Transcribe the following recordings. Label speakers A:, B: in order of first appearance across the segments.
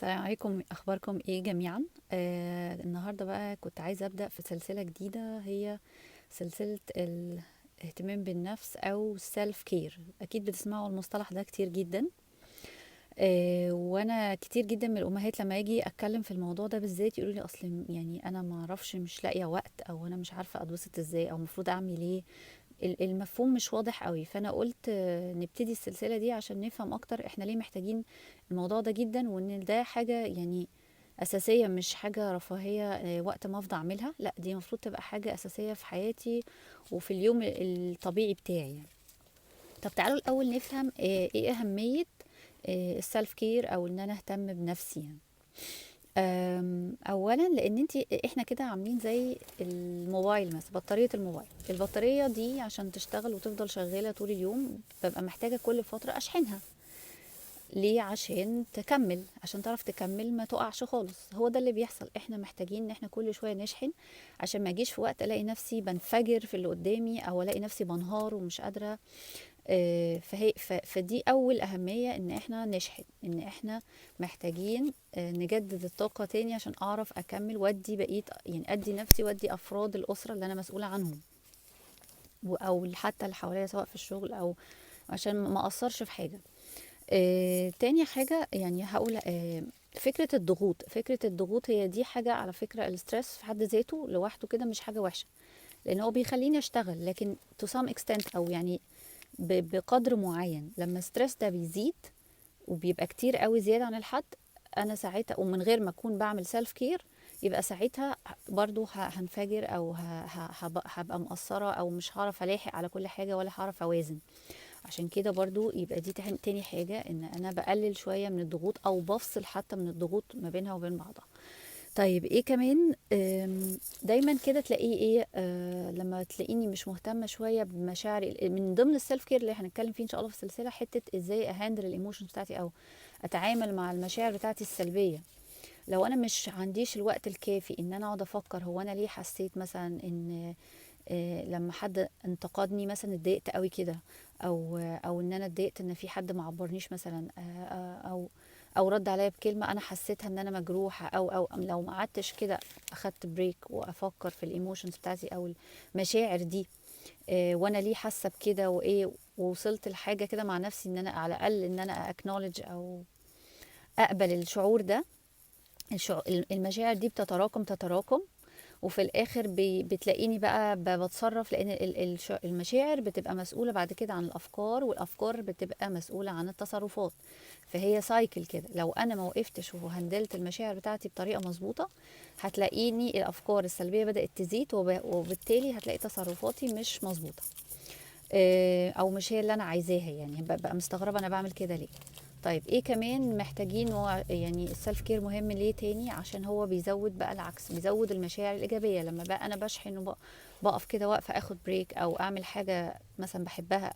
A: السلام عليكم، اخباركم ايه جميعا؟ النهارده بقى كنت عايزه ابدا في سلسله جديده، هي سلسله الاهتمام بالنفس او سيلف كير. اكيد بتسمعوا المصطلح ده كتير جدا. وانا كتير جدا من الامهات لما اجي اتكلم في الموضوع ده بالذات يقولوا لي اصل يعني انا ما اعرفش، مش لاقيه وقت، او انا مش عارفه اتبسط ازاي، او المفروض اعمل ايه. المفهوم مش واضح قوي، فانا قلت نبتدي السلسله دي عشان نفهم اكتر احنا ليه محتاجين الموضوع ده جدا، وان ده حاجه يعني اساسيه، مش حاجه رفاهيه وقت ما افضى اعملها. لا، دي المفروض تبقى حاجه اساسيه في حياتي وفي اليوم الطبيعي بتاعي يعني. طب تعالوا الاول نفهم ايه اهميه السلف كير، او ان انا اهتم بنفسي يعني. اولا لان احنا كده عاملين زي الموبايل مثلا، بطاريه الموبايل. البطاريه دي عشان تشتغل وتفضل شغاله طول اليوم ببقى محتاجه كل فتره اشحنها. ليه؟ عشان تكمل، عشان تعرف تكمل ما تقعش خالص. هو ده اللي بيحصل، احنا محتاجين ان احنا كل شويه نشحن عشان ما اجيش في وقت الاقي نفسي بنفجر في اللي قدامي، او الاقي نفسي بنهار ومش قادره. فدي أول أهمية، إن إحنا نشحن، إن إحنا محتاجين نجدد الطاقة تاني عشان أعرف أكمل وأدي بقية، يعني أدي نفسي وأدي أفراد الأسرة اللي أنا مسؤولة عنهم، أو حتى اللي حواليا سواء في الشغل، أو عشان ما أقصرش في حاجة. تاني حاجة يعني هقول فكرة الضغوط هي دي حاجة، على فكرة الاسترس في حد ذاته لوحده كده مش حاجة وحشة، لأن هو بيخليني أشتغل، لكن to some extent، أو يعني بقدر معين. لما الستريس ده بيزيد وبيبقى كتير قوي زيادة عن الحد، انا ساعتها ومن غير ما اكون بعمل سيلف كير، يبقى ساعتها برضو هنفجر، او هبقى مقصرة، او مش هعرف الاحق على كل حاجة، ولا هعرف اوازن. عشان كده برضو يبقى دي تاني حاجة، ان انا بقلل شوية من الضغوط، او بفصل حتى من الضغوط ما بينها وبين بعضها. طيب ايه كمان؟ دايما كده تلاقيه ايه، لما تلاقيني مش مهتمه شويه بمشاعري، من ضمن السيلف كير اللي هنتكلم فيه ان شاء الله في السلسله، حته ازاي اهندل الايموشنز بتاعتي، او اتعامل مع المشاعر بتاعتي السلبيه. لو انا مش عنديش الوقت الكافي ان انا اقعد افكر هو انا ليه حسيت مثلا ان لما حد انتقدني مثلا اتضايقت قوي كده، او ان انا اتضايقت ان في حد ما عبرنيش مثلا، او رد عليا بكلمه انا حسيتها ان انا مجروحه، او لو ما قعدتش كده اخدت بريك وافكر في الايموشنز بتاعتي او المشاعر دي، وانا ليه حاسه بكده وايه، ووصلت لحاجه كده مع نفسي ان انا على الاقل ان انا اكنولج او اقبل الشعور ده. المشاعر دي بتتراكم، وفي الاخر بتلاقيني بقى بتصرف، لان المشاعر بتبقى مسؤولة بعد كده عن الافكار، والافكار بتبقى مسؤولة عن التصرفات. فهي سايكل كده، لو انا ما وقفتش وهندلت المشاعر بتاعتي بطريقة مظبوطة، هتلاقيني الافكار السلبية بدأت تزيد، وبالتالي هتلاقي تصرفاتي مش مظبوطة، او مش هي اللي انا عايزاها. يعني ببقى مستغربة انا بعمل كده ليه. طيب ايه كمان محتاجين؟ هو يعني السلف كير مهم ليه تاني؟ عشان هو بيزود بقى العكس، بيزود المشاعر الايجابيه. لما بقى انا بشحن وبقف كده واقفه اخد بريك، او اعمل حاجه مثلا بحبها،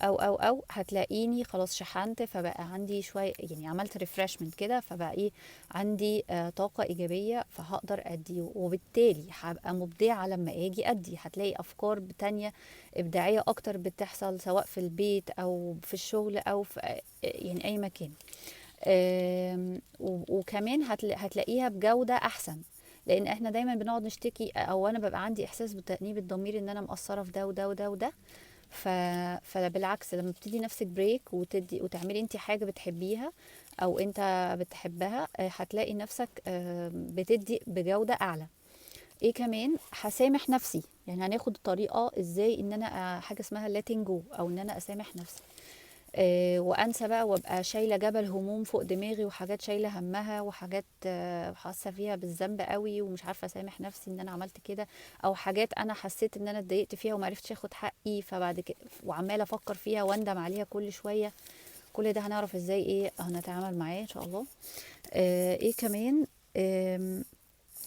A: او هتلاقيني خلاص شحنت، فبقى عندي شويه، يعني عملت ريفرشمنت كده، فبقى ايه، عندي طاقه ايجابيه، فهقدر ادي، وبالتالي هبقى مبدعه لما اجي ادي. هتلاقي افكار تانية ابداعيه اكتر بتحصل، سواء في البيت او في الشغل او في يعني اي مكان. وكمان هتلاقيها بجوده احسن، لان احنا دايما بنقعد نشتكي، او انا ببقى عندي احساس بتأنيب الضمير ان انا مقصره في ده وده وده وده. ف... فبالعكس، لما بتدي نفسك بريك وتعملي انت حاجة بتحبيها، او انت بتحبها، هتلاقي نفسك بتدي بجودة اعلى. ايه كمان؟ هسامح نفسي. يعني هناخد الطريقة ازاي ان انا حاجة اسمها letting go، او ان انا اسامح نفسي، وانسى بقى، وابقى شايله جبل هموم فوق دماغي، وحاجات شايله همها، وحاجات حاسه فيها بالذنب قوي، ومش عارفه اسامح نفسي ان انا عملت كده، او حاجات انا حسيت ان انا اتضايقت فيها وما عرفتش اخد حقي، فبعد كده وعماله افكر فيها واندم عليها كل شويه. كل ده هنعرف ازاي ايه هنتعامل معاه ان شاء الله. ايه كمان؟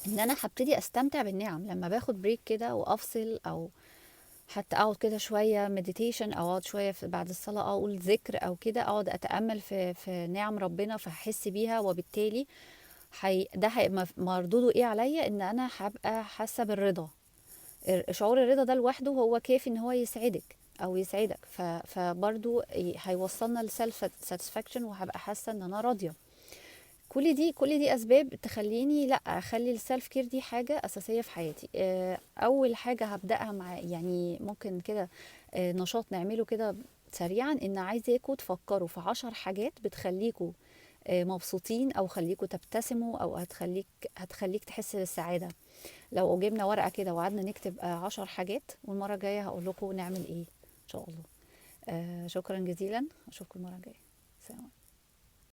A: ان انا هبتدي استمتع بالنعم لما باخد بريك كده وافصل، او حتى اقعد كده شويه مديتيشن، او اقعد شويه بعد الصلاه اقول ذكر او كده، اقعد اتامل في نعم ربنا، فهحس بيها، وبالتالي ده هيبقى مردوده ايه عليا، ان انا هبقى حاسه بالرضا. شعور الرضا ده لوحده هو كافي ان هو يسعدك او يسعدك، فبرضو هيوصلنا لسيلف ساتسفاكشن، وهبقى حاسه ان انا راضيه. كل دي اسباب تخليني لا اخلي السيلف كير دي حاجه اساسيه في حياتي. اول حاجه هبداها مع يعني ممكن كده نشاط نعمله كده سريعا، ان عايزاكم تفكروا في 10 حاجات بتخليكوا مبسوطين او خليكوا تبتسموا او هتخليك تحس بالسعاده. لو جبنا ورقه كده وقعدنا نكتب 10 حاجات، والمره الجايه هقول لكم نعمل ايه ان شاء الله. شكرا جزيلا، اشوفكم المره الجايه. سلام.